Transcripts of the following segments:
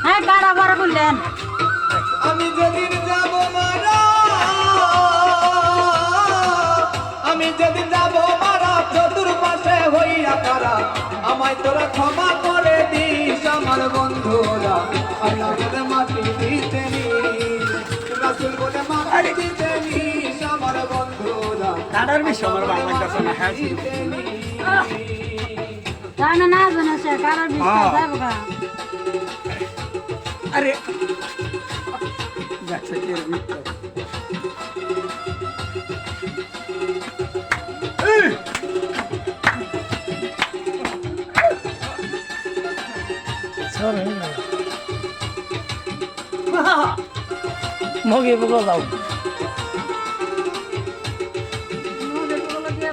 হ্যাঁ কারা বড় বললেন আমি যেদিন যাব মারা আমি যেদিন যাব মারা চতুর্পাশে হইয়া কারা আমায় তোরা ক্ষমা করে দিস আমার বন্ধুরা আল্লাহ বলে মাটি দিতে নিস রাসূল বলে মাটি দিতে নিস আমার বন্ধুরা কাটার বিষয় আমার ভালো লাগতেছে না হ্যাঁ জানে না জানে সে কারার বিষয় যাবো গা আরে দেখছে কি মিথ্যা মগে বলো দাও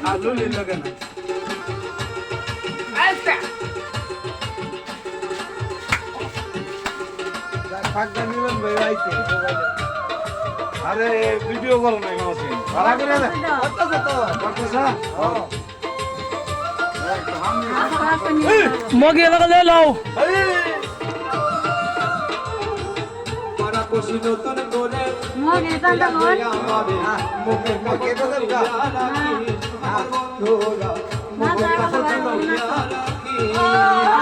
আলু লিলো কেন আরে ভিডিও কল নাই মাসিন ভাড়া করে দে মগে লাগালে লাও পাড়া পশু নতুন করে মগে জানতা বল মুখে মুখে বন্ধুরা না যাবো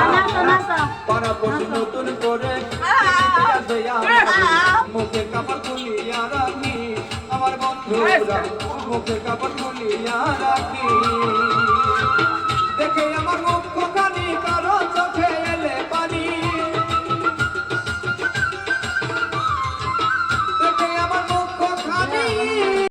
নাচো নাচো পাড়া পশু নতুন করে মুখে কাপড় খুলিয়া রাখি আমার বন্ধুরা মুখে কাপড় খুলিয়া রাখি দেখে আমার মুখ